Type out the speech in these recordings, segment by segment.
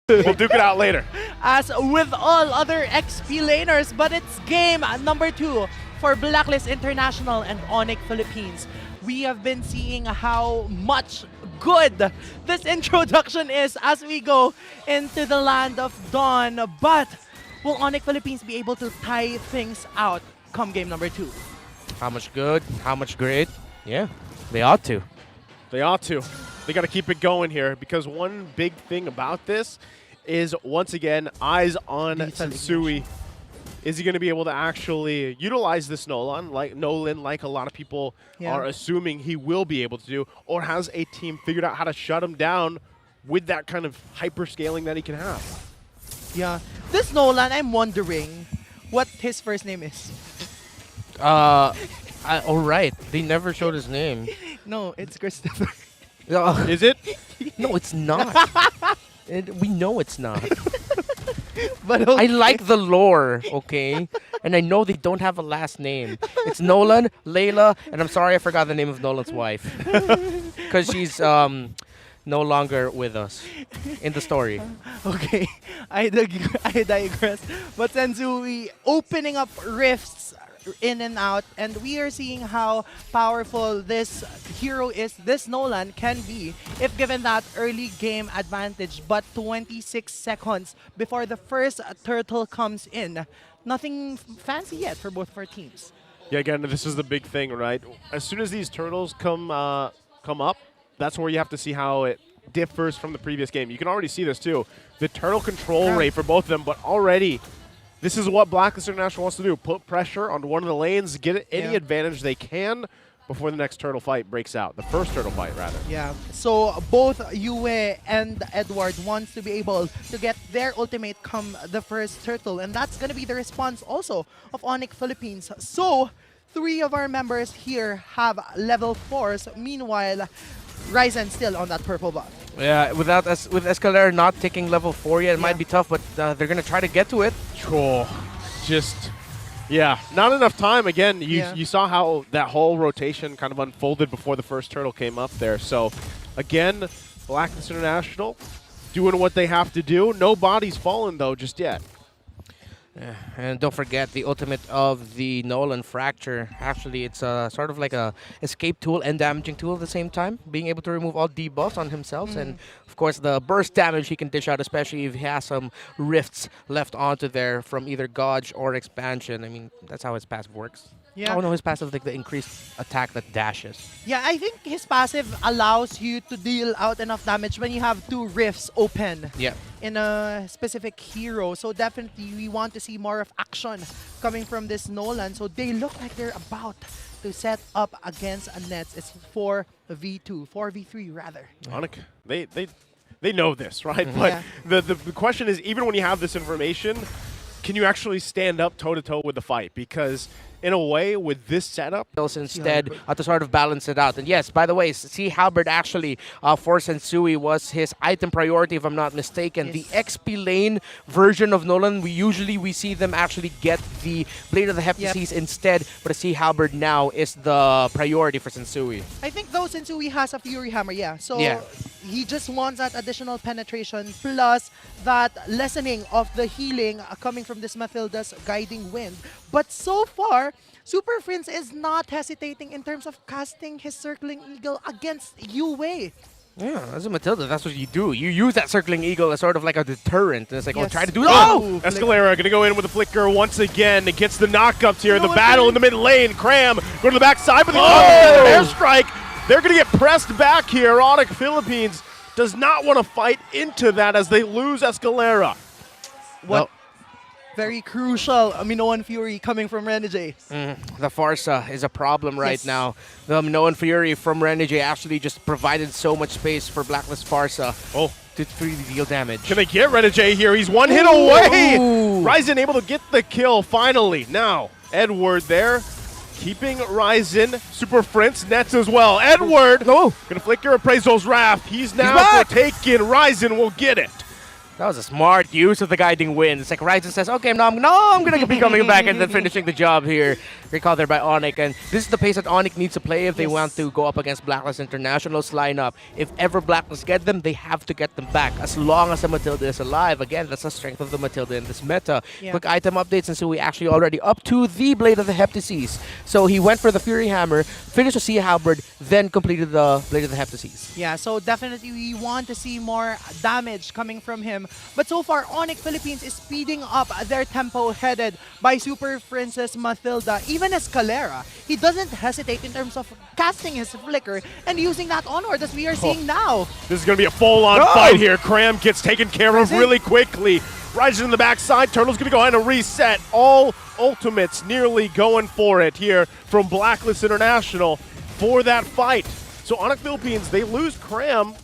We'll duke it out later. As with all other XP laners, but it's game number 2 for Blacklist International and ONIC Philippines. We have been seeing how much good this introduction is as we go into the land of Dawn. But will ONIC Philippines be able to tie things out come game number 2? How much good? How much great? Yeah, they ought to. They ought to. They got to keep it going here because one big thing about this is, once again, eyes on Sensui. Is he going to be able to actually utilize this Nolan like a lot of people are assuming he will be able to do, or has a team figured out how to shut him down with that kind of hyper scaling that he can have? Yeah, this Nolan, I'm wondering what his first name is. All right, they never showed his name. No, it's Christopher. Is it? No, it's not. We know it's not. But okay. I like the lore, okay? And I know they don't have a last name. It's Nolan, Layla, and I'm sorry I forgot the name of Nolan's wife. Because she's no longer with us in the story. Okay, I digress. But Sensui opening up rifts in and out, and we are seeing how powerful this hero is, this Nolan can be if given that early game advantage. But 26 seconds before the first turtle comes in. Nothing fancy yet for both of our teams. Yeah, again, this is the big thing, right? As soon as these turtles come up, that's where you have to see how it differs from the previous game. You can already see this too. The turtle control rate for both of them, but already this is what Blacklist International wants to do. Put pressure on one of the lanes, get any advantage they can before the next turtle fight breaks out. The first turtle fight, rather. Yeah, so both Yue and Edward wants to be able to get their ultimate come the first turtle, and that's going to be the response also of ONIC Philippines. So 3 of our members here have level 4s. Meanwhile, Ryzen still on that purple buff. Yeah, with Escalera not taking level 4 yet, it might be tough, but they're going to try to get to it. Oh, just, not enough time. Again, you saw how that whole rotation kind of unfolded before the first turtle came up there. So, again, Blacklist International doing what they have to do. No bodies fallen, though, just yet. Yeah, and don't forget the ultimate of the Nolan Fracture. Actually, it's sort of like a escape tool and damaging tool at the same time, being able to remove all debuffs on himself. And, of course, the burst damage he can dish out, especially if he has some rifts left onto there from either Gauge or Expansion. I mean, that's how his passive works. Yeah. Oh, no, his passive is like the increased attack that dashes. Yeah, I think his passive allows you to deal out enough damage when you have 2 rifts open in a specific hero. So definitely we want to see more of action coming from this Nolan. So they look like they're about to set up against a Nets. It's 4v2, 4v3 rather. ONIC, they know this, right? But the question is, even when you have this information, can you actually stand up toe-to-toe with the fight? Because in a way, with this setup, instead to sort of balance it out. And yes, by the way, Sea Halberd actually for Sensui was his item priority, if I'm not mistaken. The XP lane version of Nolan, we see them actually get the Blade of the Hefty Seas instead, but the Sea Halberd now is the priority for Sensui. I think though Sensui has a Fury Hammer, so he just wants that additional penetration plus that lessening of the healing coming from this Mathilda's Guiding Wind. But so far, Super Prince is not hesitating in terms of casting his Circling Eagle against Yue. Yeah, as a Matilda, that's what you do. You use that Circling Eagle as sort of like a deterrent. And it's like, oh, try to do it. Oh! Escalera going to go in with a flicker once again. It gets the knockups here. The battle in the mid lane. Cram, go to the backside with the airstrike. They're going to get pressed back here. ONIC Philippines does not want to fight into that as they lose Escalera. What? Very crucial Minoan Fury coming from Renegade. The Farsa is a problem right now. The Minoan Fury from Renegade actually just provided so much space for Blacklist Farsa to really deal damage. Can they get Renegade here? He's one hit away! Ryzen able to get the kill finally. Now, Edward there, keeping Ryzen. Super Prince nets as well. Edward gonna flicker Appraisal's Wrath. He's now taken. Ryzen will get it. That was a smart use of the guiding wind. It's like Ryzen says, okay, I'm going to be coming back and then finishing the job here. Great call there by ONIC. And this is the pace that ONIC needs to play if they want to go up against Blacklist International's lineup. If ever Blacklist get them, they have to get them back. As long as the Matilda is alive. Again, that's the strength of the Matilda in this meta. Quick item updates, and so we actually already up to the Blade of the Heptases. So he went for the Fury Hammer, finished the Sea Halberd, then completed the Blade of the Heptases. Yeah, so definitely we want to see more damage coming from him. But so far, ONIC Philippines is speeding up their tempo headed by Super Princess Matilda. Even Escalera, he doesn't hesitate in terms of casting his flicker and using that onward as we are seeing now. This is going to be a full-on fight here. Cram gets taken care of really quickly. Rising in the backside, Turtle's going to go ahead and reset. All ultimates nearly going for it here from Blacklist International for that fight. So ONIC Philippines, they lose Cram,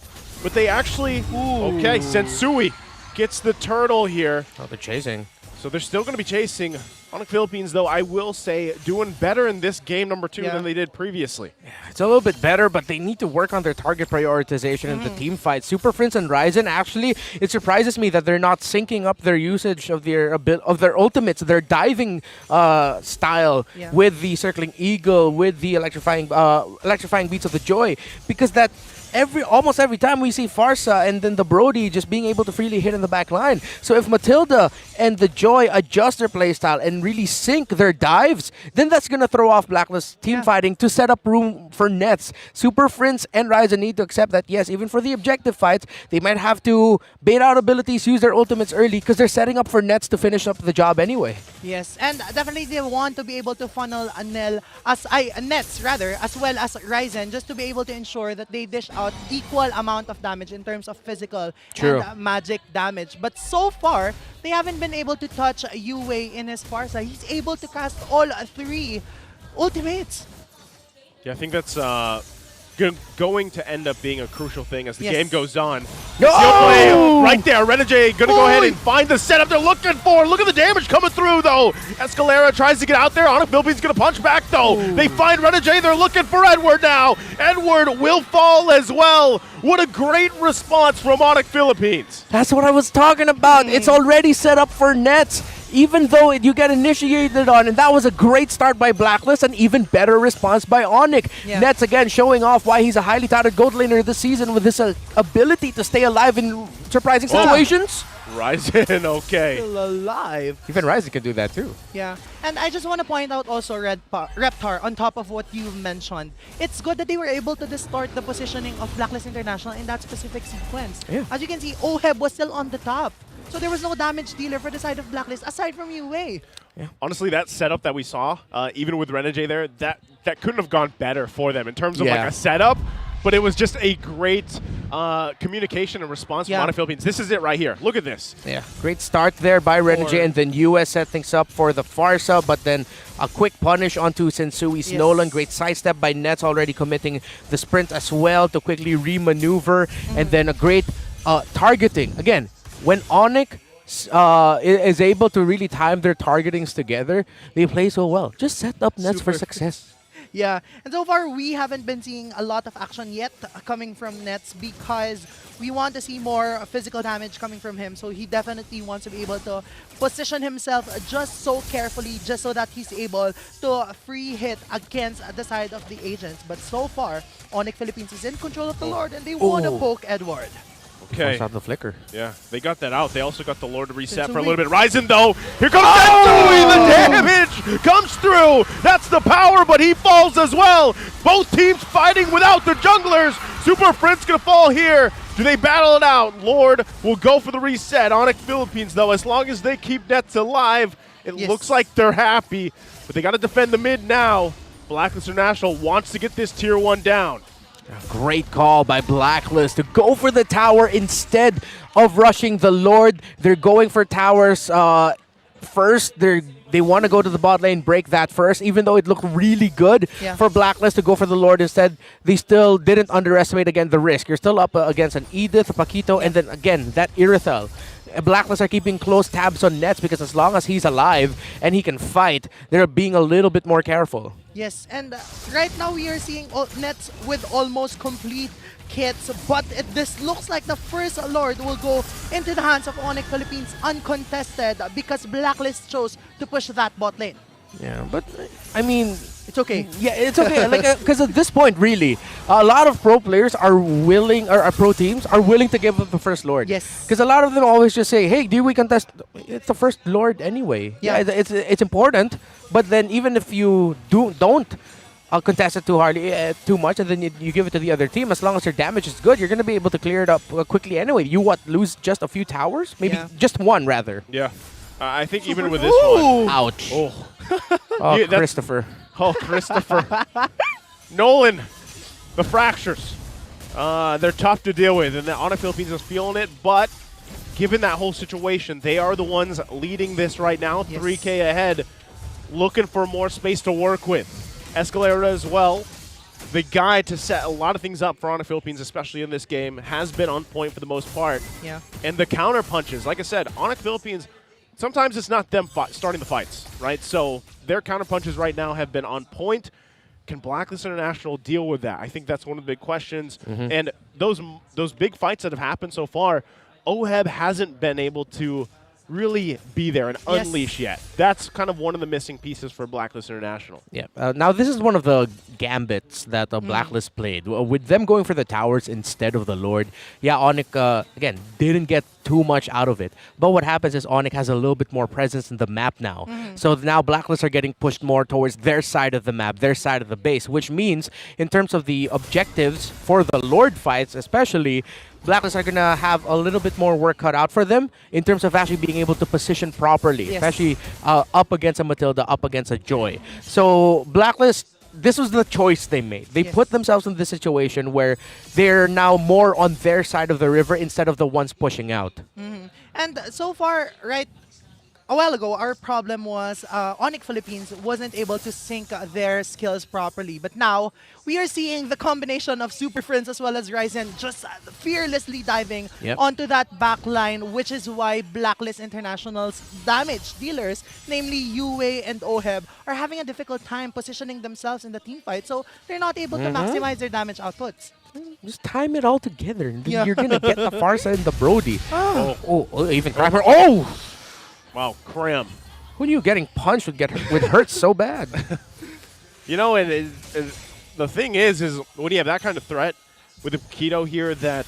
but they actually... Okay, Sensui gets the Turtle here. Oh, they're chasing. So they're still going to be chasing. ONIC Philippines, though, I will say, doing better in this game number 2 than they did previously. It's a little bit better, but they need to work on their target prioritization in the team fight. Super Prince and Ryzen, actually, it surprises me that they're not syncing up their usage of their ultimates, their diving style with the Circling Eagle, with the electrifying beats of the Joy, because that almost every time we see Farsa and then the Brody just being able to freely hit in the back line. So if Matilda and the Joy adjust their playstyle and really sync their dives, then that's going to throw off Blacklist team fighting to set up room for nets. Super Prince and Ryzen need to accept that, yes, even for the objective fights, they might have to bait out abilities, use their ultimates early because they're setting up for nets to finish up the job anyway. Yes, and definitely they want to be able to funnel nets rather, as well as Ryzen, just to be able to ensure that they dish out equal amount of damage in terms of physical and magic damage. But so far, they haven't been able to touch Yue in his Farsa. He's able to cast all 3 ultimates. Yeah, I think that's going to end up being a crucial thing as the game goes on. No! Right there, Renegade going to go ahead and find the setup they're looking for. Look at the damage coming through, though. Escalera tries to get out there. ONIC Philippines going to punch back, though. They find Renegade. They're looking for Edward now. Edward will fall as well. What a great response from ONIC Philippines. That's what I was talking about. It's already set up for nets. Even though you get initiated on, and that was a great start by Blacklist, and even better response by ONIC. Nets again showing off why he's a highly touted gold laner this season with this ability to stay alive in surprising situations. Ryzen, okay. Still alive. Even Ryzen can do that too. Yeah, and I just want to point out also, Reptar, on top of what you mentioned, it's good that they were able to distort the positioning of Blacklist International in that specific sequence. As you can see, Oheb was still on the top. So there was no damage dealer for the side of Blacklist, aside from Yue. Honestly, that setup that we saw, even with Renegade there, that couldn't have gone better for them in terms of like a setup. But it was just a great communication and response from ONIC Philippines. This is it right here. Look at this. Yeah, great start there by Renegade, and then US set things up for the Farsa, but then a quick punish onto Sensui's Nolan. Great sidestep by Nets, already committing the sprint as well to quickly re-maneuver, and then a great targeting. Again, when ONIC is able to really time their targetings together, they play so well. Just set up Nets for success. Yeah, and so far we haven't been seeing a lot of action yet coming from Nets because we want to see more physical damage coming from him. So he definitely wants to be able to position himself just so carefully, just so that he's able to free hit against the side of the agents. But so far, ONIC Philippines is in control of the Lord and they want to poke Edward. Okay. Out the flicker. Yeah, they got that out. They also got the Lord to reset for a little bit. Ryzen, though. Here comes Sensui. The damage comes through. That's the power, but he falls as well. Both teams fighting without the junglers. Super Prince going to fall here. Do they battle it out? Lord will go for the reset. ONIC Philippines, though, as long as they keep Nets alive, it looks like they're happy. But they got to defend the mid now. Blacklist International wants to get this tier 1 down. Great call by Blacklist to go for the tower instead of rushing the Lord. They're going for towers first. They want to go to the bot lane, break that first, even though it looked really good for Blacklist to go for the Lord instead. They still didn't underestimate, again, the risk. You're still up against an Edith, a Paquito, and then, again, that Irithel. Blacklist are keeping close tabs on Nets because as long as he's alive and he can fight, they're being a little bit more careful. Yes, and right now we are seeing Nets with almost complete kits, but this looks like the first Lord will go into the hands of ONIC Philippines uncontested because Blacklist chose to push that bot lane. Yeah, but I mean, It's okay. yeah, it's okay. Like, because at this point, really, a lot of pro players are willing, or pro teams are willing to give up the first Lord. Yes. Because a lot of them always just say, "Hey, do we contest?" It's the first Lord anyway. Yeah. It's important. But then even if you don't contest it too much, and then you give it to the other team, as long as your damage is good, you're gonna be able to clear it up quickly anyway. You lose just a few towers, maybe Yeah. just one rather. Yeah. I think even with this one. Ouch. Oh, Oh, Yeah, that's- Christopher. oh, Christopher. Nolan, the fractures. They're tough to deal with, and the ONIC Philippines is feeling it, but given that whole situation, they are the ones leading this right now, Yes. 3K ahead, looking for more space to work with. Escalera as well, the guy to set a lot of things up for ONIC Philippines, especially in this game, has been on point for the most part. Yeah. And the counter punches, like I said, ONIC Philippines, sometimes it's not them starting the fights, right? So their counter punches right now have been on point. Can Blacklist International deal with that? I think that's one of the big questions. And those big fights that have happened so far, OHEB hasn't been able to really be there and Yes. unleash yet. That's kind of one of the missing pieces for Blacklist International. Yeah. Now this is one of the gambits that Blacklist played. With them going for the towers instead of the Lord. Yeah, ONIC again didn't get too much out of it. But what happens is ONIC has a little bit more presence in the map now. So now Blacklist are getting pushed more towards their side of the map, their side of the base, which means in terms of the objectives for the Lord fights, especially, Blacklist are going to have a little bit more work cut out for them in terms of actually being able to position properly, Yes. especially up against a Matilda, up against a Joy. So Blacklist, this was the choice they made. They Yes. put themselves in this situation where they're now more on their side of the river instead of the ones pushing out. And so far, right, a while ago, our problem was ONIC Philippines wasn't able to sync their skills properly. But now, we are seeing the combination of Super Friends as well as Ryzen just fearlessly diving Yep. onto that back line, which is why Blacklist International's damage dealers, namely UA and OHEB, are having a difficult time positioning themselves in the team fight. So, they're not able to maximize their damage outputs. Just time it all together. And then Yeah. you're going to get the Farsa and the Brody. Oh, Even Kramer. Oh! wow, Cram. Who knew getting punched would hurt so bad? You know, and the thing is when you have that kind of threat with a Keto here that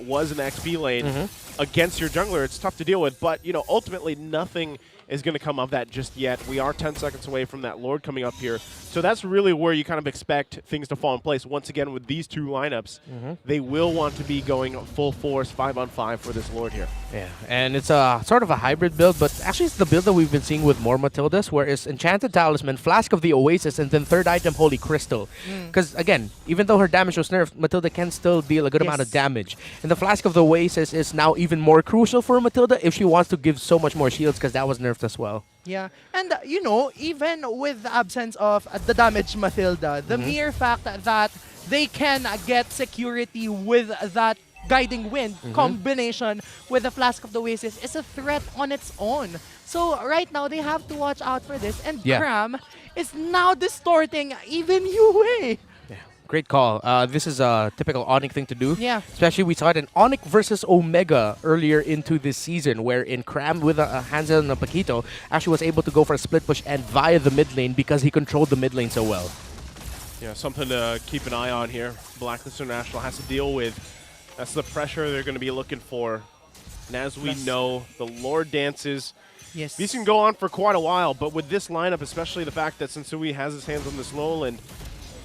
was in the XP lane against your jungler, it's tough to deal with. But, you know, ultimately nothing is going to come of that just yet. We are 10 seconds away from that Lord coming up here. So that's really where you kind of expect things to fall in place. Once again, with these two lineups, they will want to be going full force 5-on-5 for this Lord here. Yeah, and it's a sort of a hybrid build, but actually it's the build that we've been seeing with more Matildas, where it's Enchanted Talisman, Flask of the Oasis, and then third item, Holy Crystal. Because again, even though her damage was nerfed, Matilda can still deal a good amount of Yes. damage. And the Flask of the Oasis is now even more crucial for Matilda if she wants to give so much more shields, because that was nerfed as well. Yeah, and you know, even with the absence of the damaged Matilda, the mere fact that they can get security with that Guiding Wind combination with the Flask of the Oasis is a threat on its own. So right now, they have to watch out for this. And Yeah. Cram is now distorting even UA. Great call. This is a typical ONIC thing to do. Yeah. Especially we saw it in ONIC versus Omega earlier into this season, where in Cram with a Hansel and a Paquito actually was able to go for a split push and via the mid lane because he controlled the mid lane so well. Yeah, something to keep an eye on here. Blacklist International has to deal with. That's the pressure they're going to be looking for. And as we know, the Lord dances. Yes. These can go on for quite a while, but with this lineup, especially the fact that Sensui has his hands on this lowland,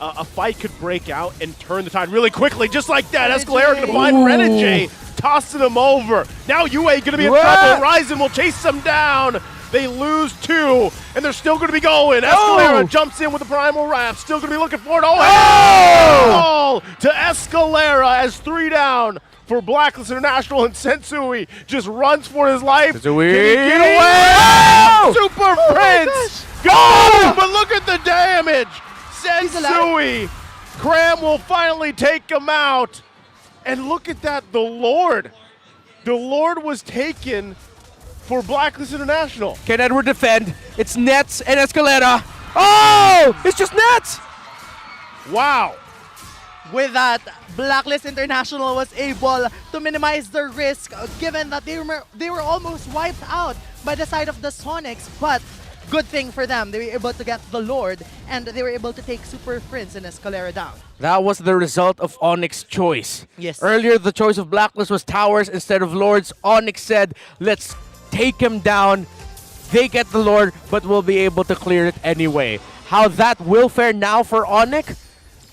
a fight could break out and turn the tide really quickly, just like that. Escalera going to find Renegade, tossing him over. Now UA going to be in trouble. Ryzen will chase them down. They lose two, and they're still going to be going. Escalera jumps in with the Primal Wrap, still going to be looking for it. Ball to Escalera as 3 down for Blacklist International, and Sensui just runs for his life. Sensui. Can he get away? Super Prince! Go! But look at the damage! Sensui! Cram will finally take him out. And look at that, the Lord. The Lord was taken for Blacklist International. Can Edward defend? It's Nets and Escalera. Oh! It's just Nets! Wow. With that Blacklist International was able to minimize the risk given that they were almost wiped out by the side of the Sonics, but good thing for them, they were able to get the Lord and they were able to take Super Prince and Escalera down. That was the result of ONIC's choice. Yes. Earlier, the choice of Blacklist was towers instead of lords. ONIC said, let's take him down. They get the Lord, but we'll be able to clear it anyway. How that will fare now for ONIC,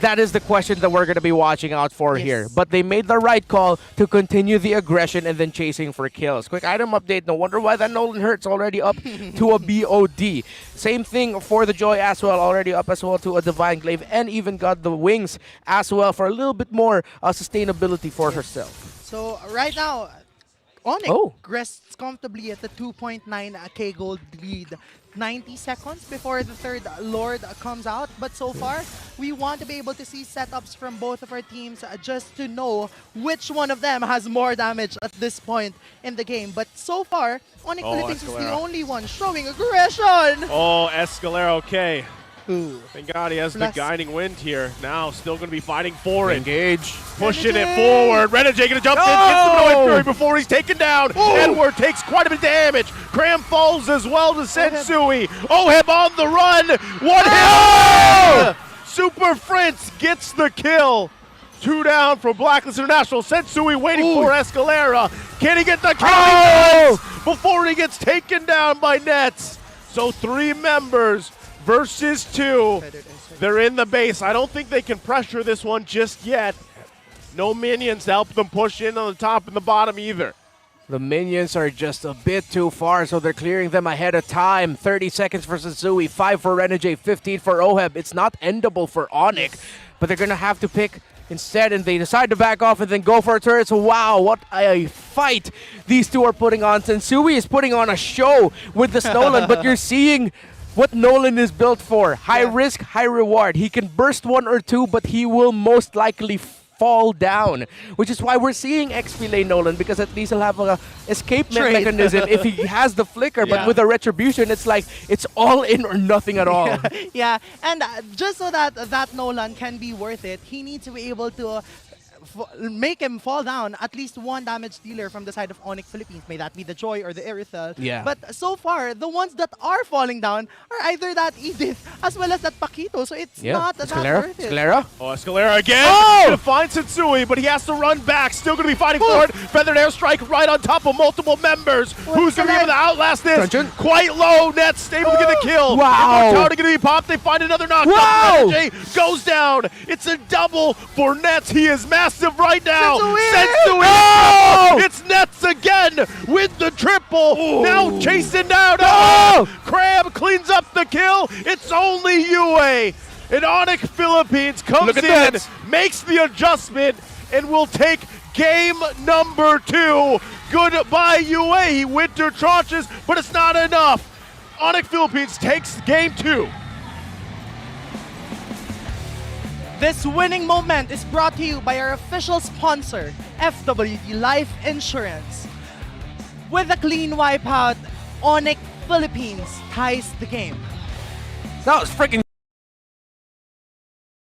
that is the question that we're going to be watching out for here. But they made the right call to continue the aggression and then chasing for kills. Quick item update. No wonder why that Nolan Hurt's already up to a BOD. Same thing for the Joy as well. Already up as well to a Divine Glaive and even got the Wings as well for a little bit more sustainability for herself. So right now, ONIC rests comfortably at the 2.9k gold lead. 90 seconds before the third Lord comes out. But so far, we want to be able to see setups from both of our teams just to know which one of them has more damage at this point in the game. But so far, ONIC Philippines is the only one showing aggression. Oh, Escalera, okay. Ooh. Thank God he has the guiding wind here. Now, still going to be fighting for it. Engage. Pushing it forward. Renegade going to jump in, gets the Noise Fury before he's taken down. Ooh. Edward takes quite a bit of damage. Cram falls as well to Sensui. Oheb on the run. One hit. Super Prince gets the kill. 2 down from Blacklist International. Sensui waiting for Escalera. Can he get the kill? Before he gets taken down by Nets. So 3 members versus 2. They're in the base. I don't think they can pressure this one just yet. No minions to help them push in on the top and the bottom either. The minions are just a bit too far, so they're clearing them ahead of time. 30 seconds for Sensui, 5 for Renegade, 15 for Oheb. It's not endable for ONIC, but they're going to have to pick instead, and they decide to back off and then go for a turret. So wow, what a fight these two are putting on. Sensui is putting on a show with this Nolan, but you're seeing what Nolan is built for. High risk, high reward. He can burst 1 or 2, but he will most likely fall down, which is why we're seeing XP lane Nolan, because at least he'll have a escape mechanism if he has the flicker. But with a retribution, it's like it's all in or nothing at all. Yeah, and just so that Nolan can be worth it, he needs to be able to make him fall down at least 1 damage dealer from the side of ONIC Philippines. May that be the Joy or the Irithel. Yeah. But so far, the ones that are falling down are either that Edith as well as that Paquito. So it's not that worth it. Escalera? Oh, Escalera again. He's going to find Sensui, but he has to run back. Still going to be fighting for it. Feathered Airstrike right on top of multiple members. Who's going to be able to outlast this? Quite low. Nets able to get the kill. Wow. Immortality going to be popped. They find another knockdown. Wow. Goes down. It's a double for Nets. He is massive right now. Sensui! It's Nets again with the triple. Ooh. Now chasing down. Crab cleans up the kill. It's only UA. And ONIC Philippines comes in, makes the adjustment, and will take game number 2. Goodbye, UA. He winter tranches, but it's not enough. ONIC Philippines takes game 2. This winning moment is brought to you by our official sponsor, FWD Life Insurance. With a clean wipeout, ONIC Philippines ties the game. That was freaking